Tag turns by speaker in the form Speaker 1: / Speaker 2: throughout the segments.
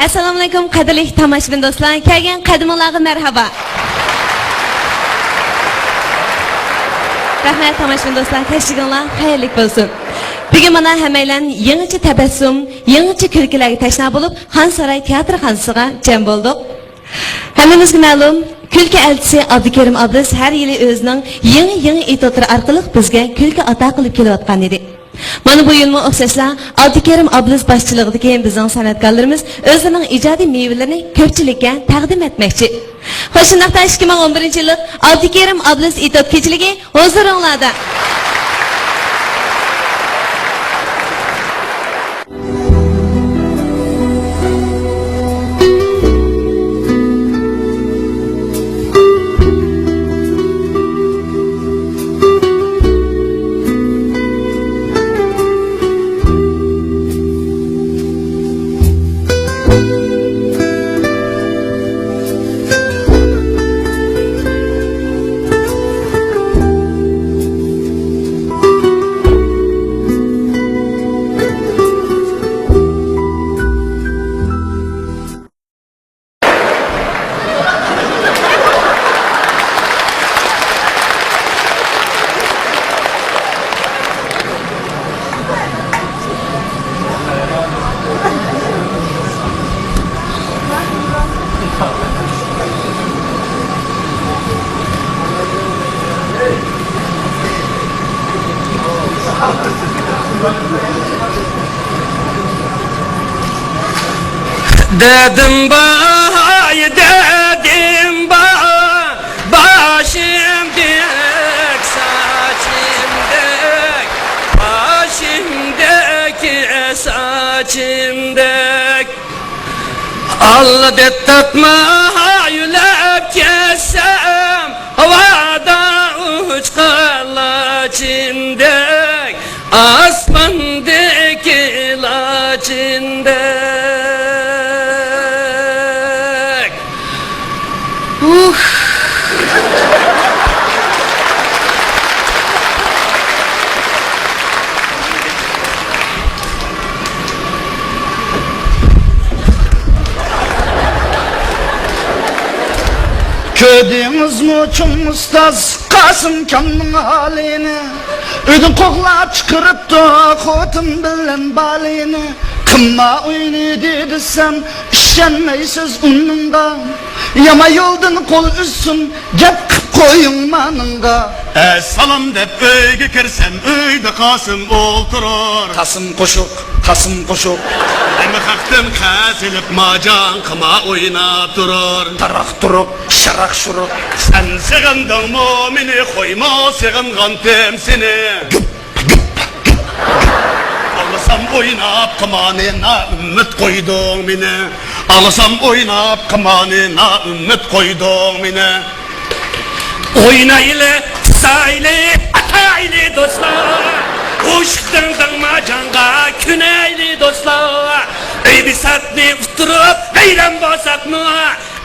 Speaker 1: Assalomu alaykum qadrli tomoshabin do'stlar, kelgan qadimlarga marhaba. Rahmat tomoshabin do'stlar, tashrifinglar xayrli bo'lsin. Bugun mana hammalar yangicha tabassum, yangicha kulkilarga tashna bo'lib, Xonsaroy teatrxonasiga jam bo'ldik. Hammamizga ma'lum, kulki elchisi Abdukerim Abdus har yili o'zining yangi etotlari orqali bizga kulki ato qilib kelayotgan edi. Mana bu yilmi o'xshashlar Abdukerim Abdus boshchiligidagi bizning san'atkorlarimiz o'zlarining ijodiy mevalarini ko'pchilikka taqdim etmoqchi. Xo'shundaqda 2011-yillik Abdukerim Abdus etot kechiligi huzuringlarda.
Speaker 2: Dedim başım dek saçım dek, başımdaki saçım dek. Allah det tatma yülep kessem, havada uç kalaçım dek, asmandaki laçım dek.
Speaker 3: Gördünüz mü çum ustaz Kasım Kam'ın halini? Ödün koklap çıkarıptı kotun bilen balini. Kımma oynadı desem işenmeysiz onunla. Yama yoldan kol üstün gep koyun manınga.
Speaker 4: Salam dep öyge kirsem öyde Kasım oturur.
Speaker 3: Kasım koşuk
Speaker 4: Emi kalktım kesilip macan kıma oynap durur.
Speaker 3: tarak turuk şarak şuruk.
Speaker 4: Sen sığındın mumini koyma sığıngan temsini. Alasam oynap kımanına ümmet koydun beni. Alasam oynap kımanına ümmet koydun beni.
Speaker 2: Oynaylı, saylı, ataylı dostlar. Uşktırdın macanga, küneyli dostlar. Ey bir saatni usturup, eylen basak mı?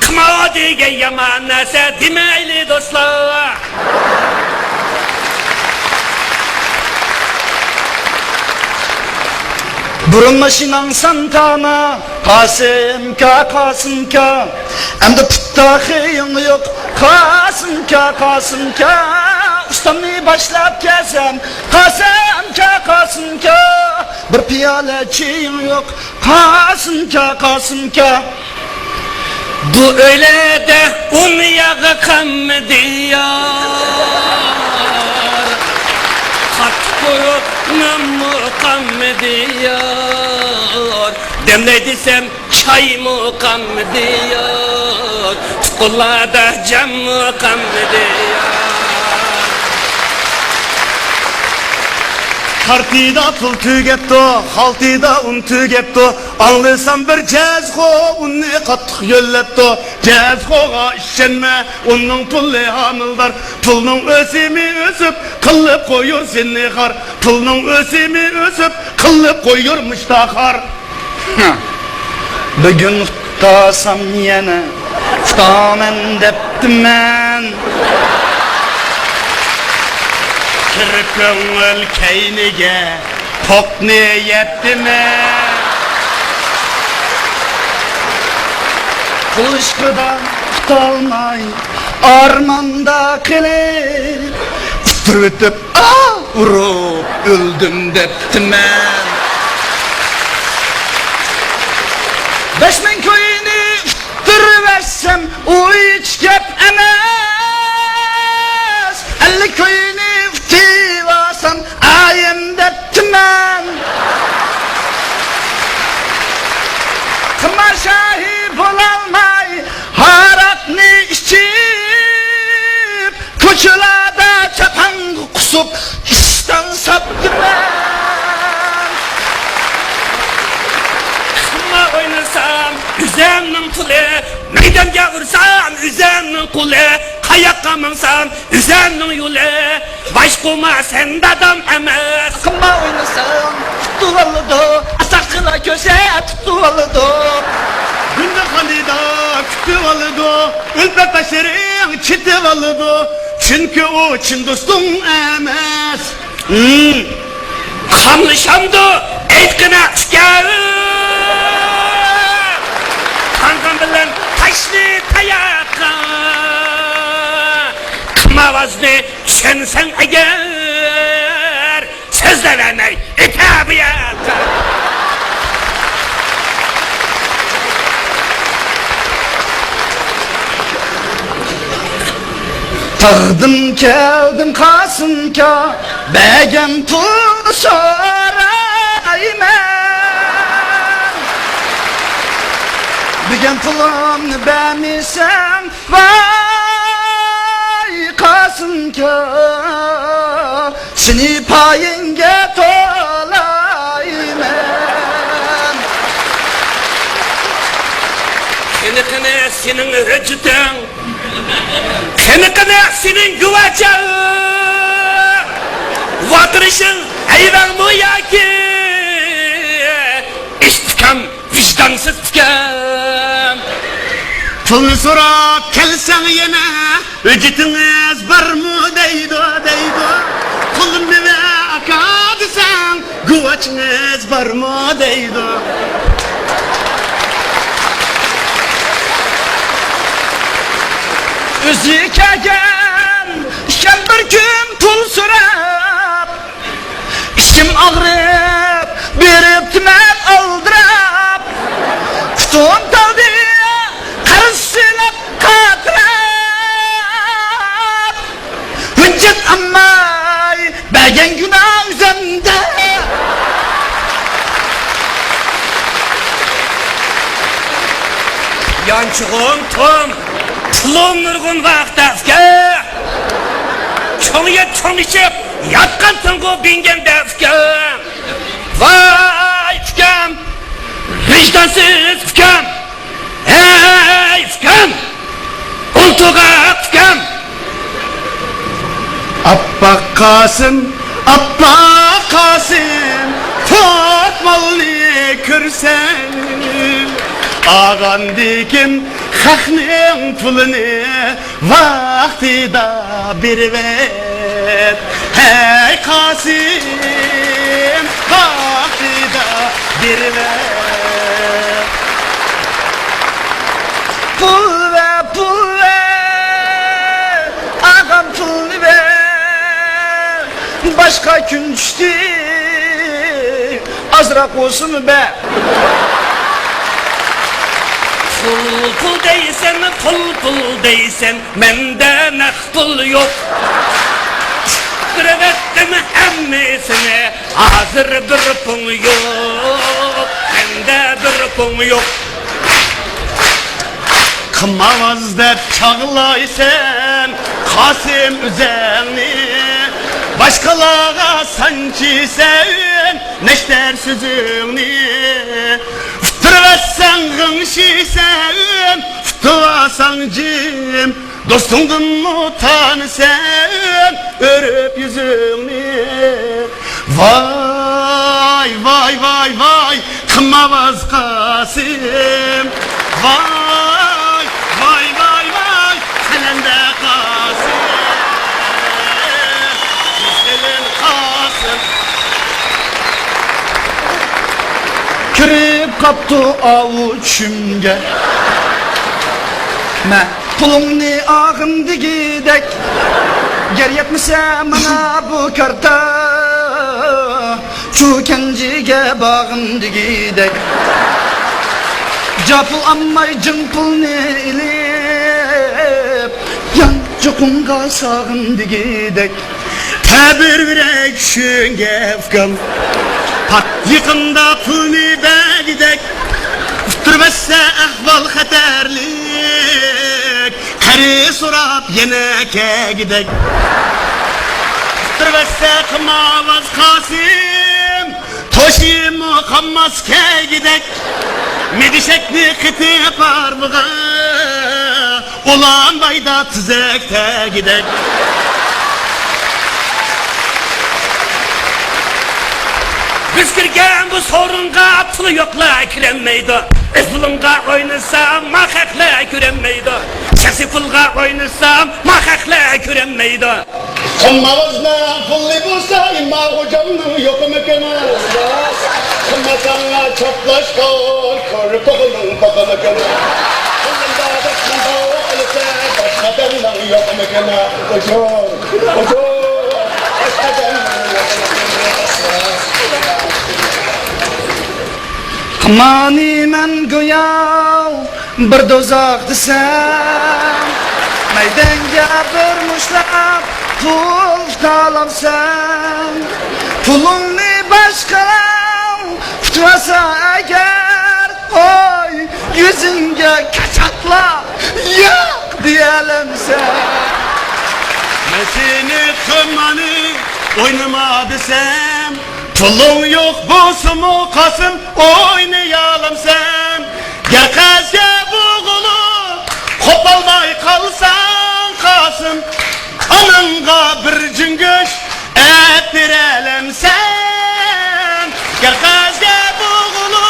Speaker 2: Kıma dige yaman nese demeyli dostlar.
Speaker 3: Burun maşinan santana Kasım ka Emde putta kıyın yok Kasım ka Ustamni başlap kesem Kasım ka Bir piyale çiğin yok Kasım ka
Speaker 2: Bu öyle de un yağı kan diyor. Kat kurup namı kan diyor. Demlediysem çay mı kan diyor. Çikolata cam mı kan diyor.
Speaker 4: Partida pul tügetto, haltida un tügetto. Anlısam bir cezgo, unni katık yölletto. Cezgoga işenme, onun pulli hamildar. Pulnun ösimi ösüp, kılıp koyur seni kar. Pulnun ösimi ösüp, kılıp koyurmuş da kar.
Speaker 3: Bugün tutasam yine Tutamen deptim ben
Speaker 4: Kır köngül keynige tok niyetime
Speaker 3: Kılıçkıdan tutalmay armanda kılıp Üstürütüp vurup öldüm deptim ben 5000 köyünü üstürüversem o hiç gep emez 50 köyünü üftüvarsam ayım deptim ben Kımar şahip olalmay harakni içip Koçulada çapan kusup işten saptım ben
Speaker 2: Kımma oynasam üzemnin pulu Meydanga vursam üzemnin kulu Kayakka minsam üzemnin yolu Başkuma sen dadam emez
Speaker 3: Kımma oynasam tutuvalıdı Asakıla köşe tutuvalıdı
Speaker 4: Günde kanıda kütüp alıdı Ülpe taşırın çitip alıdı Çünkü o çin dostum emez
Speaker 2: Kamlı şamdı etkine üskârı Kankam bilen taşlı tayakka Kımavazlı çönsen eğer Sözlerine itabiyata
Speaker 3: Tağdım keldim kasımka Begem pul sorayım Begem pulum bemisem Vay kasımka Seni payinge tolayım
Speaker 2: Kenikine senin rücütün Kenikine senin yuvacağın Vatırışın hayvan mı ya ki İstikam vicdansız tüken
Speaker 4: Pul sorup kelsen yine Vücutunuz var mı deydi Pulun neve akadı sen Güvaçınız var mı deydi
Speaker 3: Üzü kegen İşken bir gün pul sürep İşim ağrıp bir tümen aldırıp Kutum daldı karısılıp katırıp Hüccet ammay Belgen günah üzerinde
Speaker 2: Yançığım tom Pulun nurgun vaxtafka Çoğuya çoğun içip Yatkan tıngu bingen defka Vay fükam Vicdansız fükam Hey fükam Untuğa fükam
Speaker 4: Abbak Kasım Tokmalını körsen Ağan dikim Hakның pulunu Vaktida bir ver Hey Kasım Vaktida bir ver
Speaker 3: Pul ver Ağam pulunu ver Başka gün düştü Azrak olsun be
Speaker 2: Pul deysen pul deysen Mende nak pul yok Krevettim emmisine Hazır bir pul yok Mende bir pul yok
Speaker 4: Kımavaz dep çağlaysen Kasım üzerni Başkalara sanki sen Neşter sözünü Fıtırvetsen gınşisen Fıtıvasan cim Dostundun utan sen Örüp yüzünü Vay vay vay vay Kımavaz Kasım Vay vay vay vay Selende Kasım Güzelim Kasım
Speaker 3: Kirip kaptı avuçumga Me pulumni ağımdı gidek Ger yetmese bana bu karta Şu kencige bağımdı gidek Capul ammay cın pulni ilip Yan cukunga sağımdı gidek
Speaker 4: Tabir verek şünge fkam Pat yıkında pulni begidek Üftürmezse ahval xatarlik Kari surap yeneke gidek Üftürmezse kımavaz kasim Toşim kammas ke gidek Medişekli kıtı parmığa Olan bayda tüzekte gidek
Speaker 2: Biz kirgen bu sorunga pulu yokla kirenmeydi. Pulunga oynasam makakla kürenmeydi. Sesi pulga oynasam makakla kürenmeydi.
Speaker 4: Kımavazna pulli bulsa imma hocamını yok mekana Kımasana çaplaşkan kör kokulun kokulun Kılında da kımda olsa başka demden yok mekana Oçor, başka demden yok mekana
Speaker 3: Mani men goyav bir dozaq desem Maydanga bir mushlab pul talamsam Pulumni boshqalar tutmasa agar Oy yuzingga kachatla yo'q deyalamsan
Speaker 4: Ben seni kımani oynama desem Pulun yok boşum o kasım oynayalım sen Gel kazya buğulu kopalmay kalsan kasım Ananga bir cüngüş ettirelim sen Gel kazya buğulu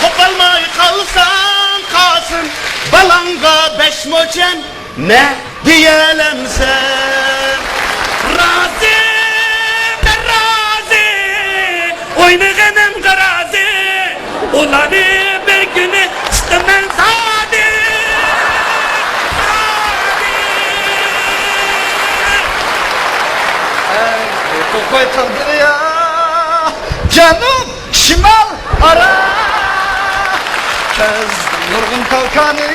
Speaker 4: kopalmay kalsan kasım Balanga beş moçen ne diyelim sen
Speaker 2: Razı, ben razı. Oynağınım garazi. Olanı bir günü istemem sade.
Speaker 3: Koy takdir ya Canım şimal ara Kez nurgun kalkanı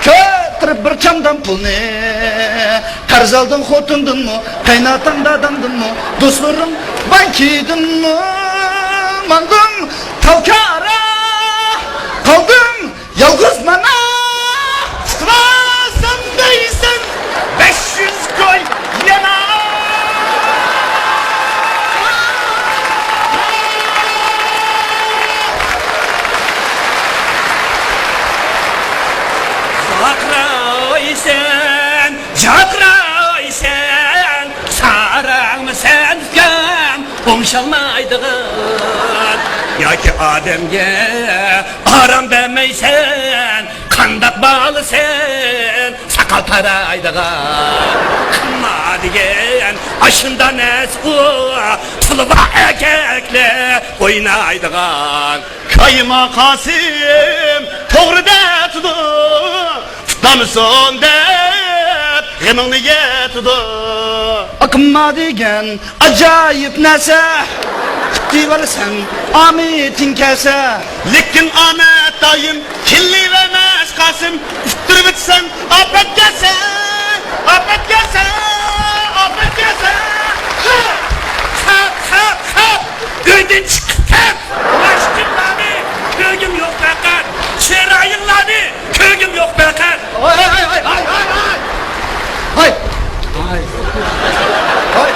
Speaker 3: Kötürüp bir çamdan pulni Karz aldın xotundun mu Kaynatan dadandın mu Dostlarım bankidin mu Mandın tavkara Kaldın yalgız bana
Speaker 4: Sıvasın değilsin 500 koy yana
Speaker 2: Cakraysen, sarang mı sen göm, komşalmaydığın. Ya ki Adem'ge aram vermeysen, kandak bağlı sen, sakal paraydığın. Kınma diyen aşından esku, tılıva erkekle oynaydığın.
Speaker 4: Kayma Kasım Doğru da tudu Tutamısın dep Gımını ye tudu
Speaker 3: Akımma degen acayip nese Divarsan Ahmet'in kese
Speaker 4: Lekin Ahmet dayım Killi vermez Kasım Üstür bitsen Ahmet gelse Ahmet gelse Ahmet gelse
Speaker 2: Kap Öydün çık kap Ulaştırladı Köyüm yok bakar Şerayınladı Köyüm yok bakar
Speaker 3: Hay hay hay hay hay hay Hay Hay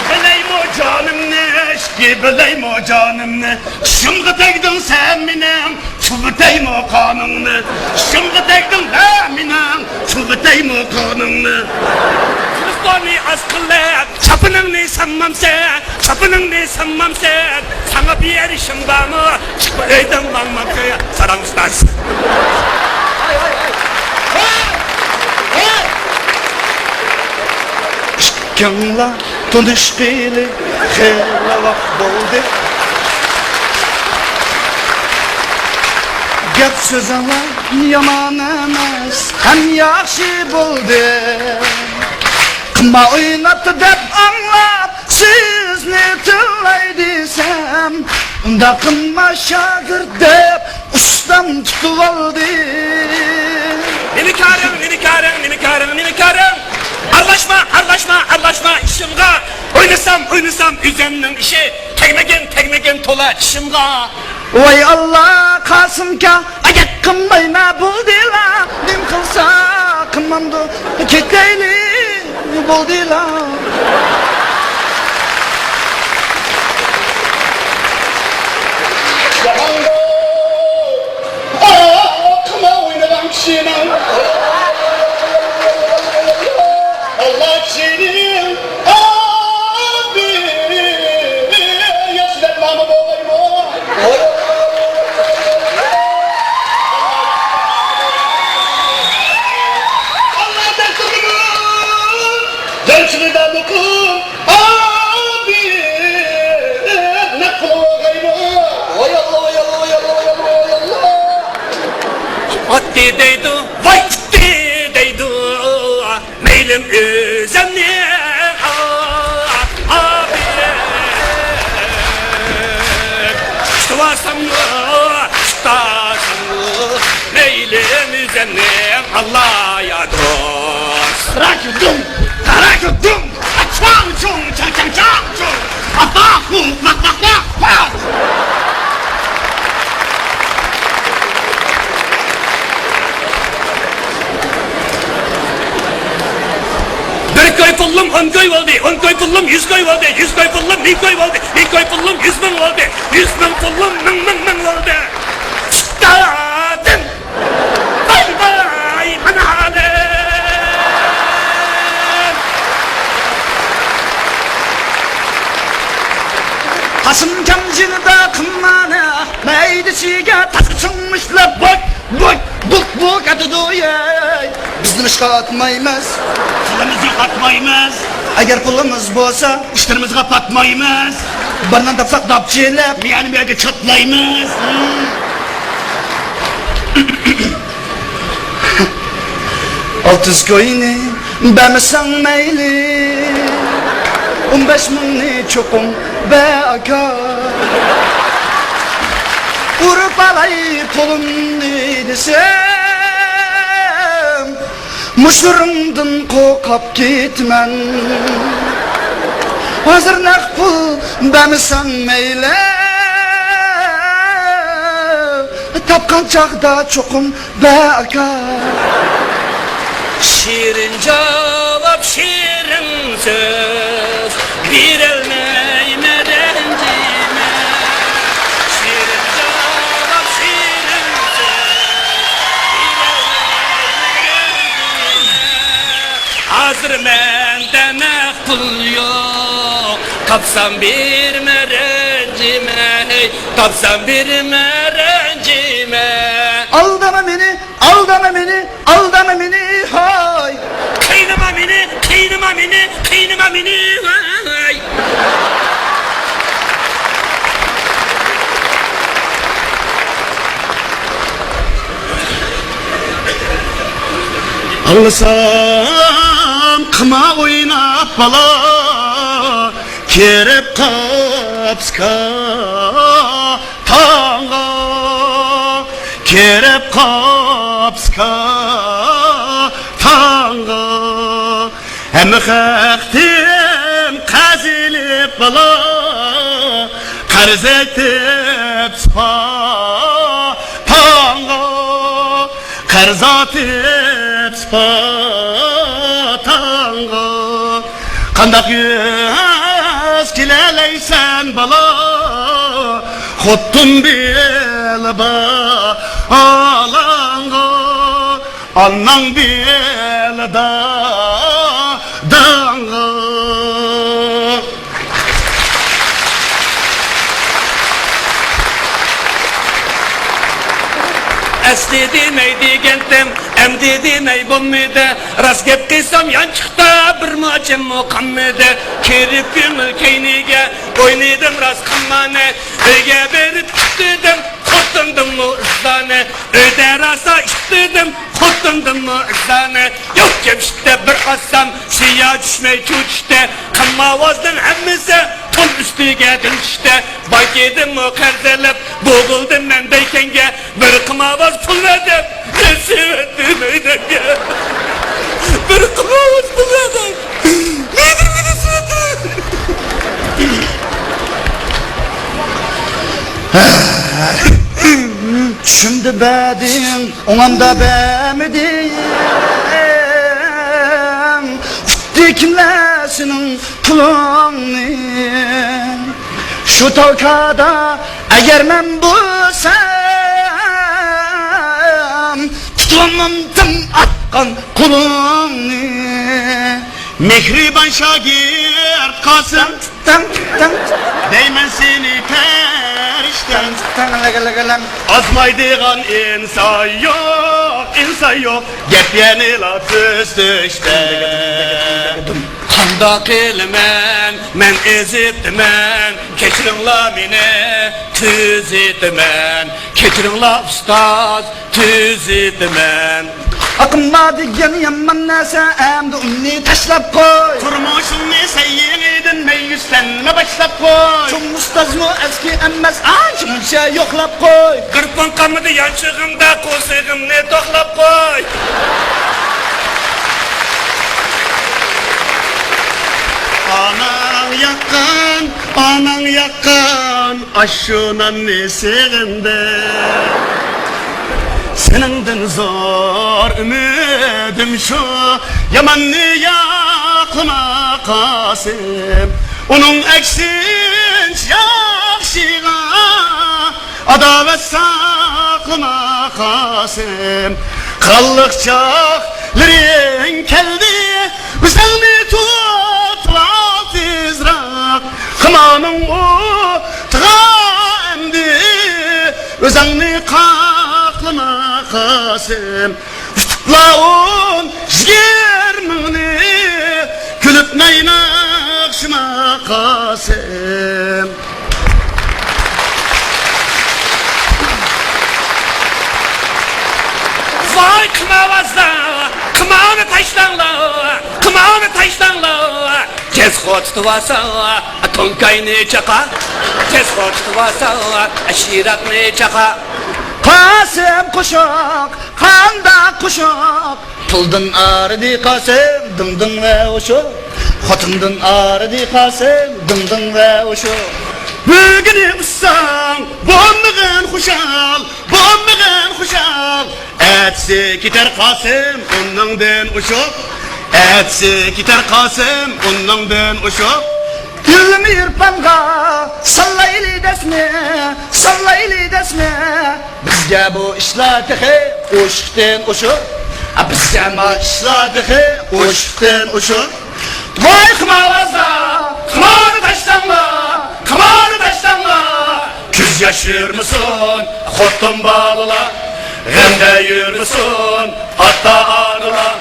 Speaker 4: Bileyim o canım ne eşki bileyim o canım ne Şimdi tekdin sen minem Çubutayım o kanını Şimdi tekdin ben minem Çubutayım o kanını
Speaker 2: Kırıklarını askılar Çapınını sanmam sen Çapınını sanmam sen Sana bir erişim var mı Çıkma öyden varmam köye Saran ustaz
Speaker 3: Hay hay hay Şıkkınla tanışkıyla Xeyla vakt boldu
Speaker 4: Gap sözüne yaman emas, hem yaxşı buldu. Kıma oynattı dep anlap, sizni tillay desem, unda kıma şagir dep ustam tutup aldı.
Speaker 2: Nimikarim. Arlaşma işimga. Oynasam üzemnin işi. Tegmegen tola işimga.
Speaker 4: Vay Allah kasımka, ayak kımbayna buldila. Nim kılsa kımamdı, kekleyli buldila.
Speaker 2: Kıma oynadan kişinin. Allah senin abi. Yaşlatmamı boğayım. Allah'tan tutun. Dönüşünü de dokun. Abi. Ne koyayım. Oy Allah. Atti deydu, vay atti deydu. Meylim üzemni abi. Çıvarsam meylim üzemni Allah'a dost.
Speaker 4: Karakürdüm, çang, atahum, bak.
Speaker 2: Bir köy pullum 10 köy oldu, 10 köy pullum 100 köy oldu, 100 köy pullum 1000 köy oldu, 1000 köy pullum 100 bin oldu, 100 bin pullum min oldu. Çıktadın, vay bana halim.
Speaker 4: Kasım kamcını da kımana, meydisiga tasıçınmışlar, buk atıdı yey. Bizim işe atmayımız,
Speaker 2: Pulumuzu atmayımız,
Speaker 4: eğer pulumuz bolsa,
Speaker 2: işlerimizi kapatmayımız,
Speaker 4: barından tapsak dapçıyla,
Speaker 2: yani bir yerde çatlayımız.
Speaker 4: Altız koyunu bemesen meyli, 15 mini çokum be aka. Vurup alay pulunu desem, muşurumdun kokap gitmen. Hazır nak pul bemesen meyle, tapkan çağda çokum be aka.
Speaker 2: Şirin cevap şirin söz bir elmeyme rencime. Şirin cevap şirin söz bir elmeyme rencime. Hazır mende pul yok, tapsam bir merencime, tapsam bir merencime.
Speaker 4: Aldama beni, hay.
Speaker 2: Kıynıma mini, vay.
Speaker 4: Alsam kıma oynap bala, kerep kapska tanga, kerep kapska tanga. Hem xəxtim qazilib bala, qarz etib spa tanga, qarz etib spa tanga. Qandaq yüz kileleysen bala, xottun bilba alanga, annan bilda danga.
Speaker 2: Asli demey degendim, emdi demey bulmaydı. Rast gep kıysam yan çıktı, bir muacem mukammede. Kerip gümül keynige, oynadım rast kımmane. Öge berip dedim, korktu Xotindim mı ızdane Öder asa işledim Xotindim mı ızdane Yok cemşikte bir assam Şiya düşmey çuçte Kımavazdan hemmisi Tol üstüge dünçte Bak yedim mi kerzelip Boğuldum ben beykenge Bir kımavaz pul verdim Ne sevettim öydenge Bir kımavaz pul verdim Nedir beni sevettim
Speaker 4: Şimdi bedin, onam da beğenmedim. Tuttu kimlersinin kulağını. Şu talkada eğer ben bulsam, tutamam tüm atkan kulağını. Mehriban şagir Kasım, değmen seni perişten. Azmaydıgan insan yok Gep yeni latız düşten
Speaker 2: Kanda kelmen men eziptimen Keçiringla meni tüz etimen Keçiringla ustaz tüz etimen
Speaker 4: Akımma diyen yaman nese emdi ünni taşlap koy Turmuşun seyin edin meyyüslenme başlap koy Çum ustaz mı eski emmez açımca yoklap koy
Speaker 2: Kırpın kamıdı yançığımda kozigim ne toklap koy
Speaker 4: Anan yakkan aşunan nesiginde Senindin zor ümidim şu Yamanlı yaklıma Kasım Onun eksinç yakşığa Adavet saklıma Kasım Krallık çağların keldi Bizden tutla tizrak Kımanın o tığa emdi Özanlı kaklıma Kasım Üstüklaun jgirmini Külüp naynakşıma Kasım
Speaker 2: Vay kımavazda Kımavını taşlanla Tez xoçtu vasa Tonkay ne çaka Tez xoçtu vasa Aşirat ne çaka
Speaker 4: Kasım kuşak, kanda kuşak Pıldın ağrıdı Kasım, dındın ve uşuk Xotindin ağrıdı Kasım, dındın ve uşuk Bugünü ussan, bommağın kuşal Etsi gider Kasım, ondan uşuk Etsi gider Kasım, ondan uşuk Gülüm irpanga, sallaylı desme Bizge bu işladığı uşukten uşuk Bizge bu işladığı uşukten uşuk Vay kımavazda, kımavanı taşlanla Küz yaşır mısın, xotun bağlıla Hem yürür müsün, atta ağrıla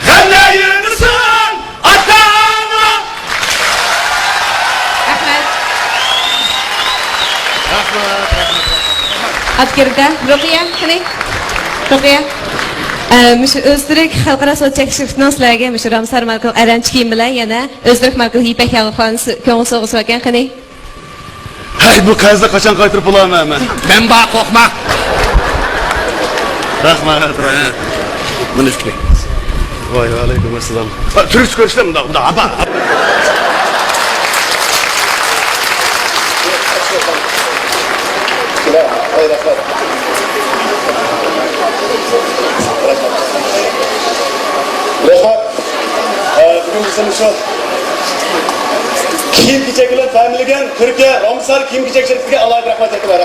Speaker 4: Hem yürürsün, atta ağrıla
Speaker 1: Atgirda, Rukiya, qani? Rukiya. Müş Öztürk Xalqaro sot çekişiftining sizlarga müş Ramsar Markov aranchi kiyim bilan yana Öztürk Markov ipak yog'ixon ko'ngil so'g'isi ekan, qani?
Speaker 4: Hay bu kazda kaçan kaytırıp bulamam hemen
Speaker 2: Ben bak korkma
Speaker 4: Rahmat
Speaker 2: Bunu üstüne
Speaker 4: Vay aleyküm esselam Türk görüşler mi da aba Bugün bizim şu kiyim kechak bilan ta'minlagan Turkiya Ramsar kiyim kechak shirkatiga alohida rahmat aytaman.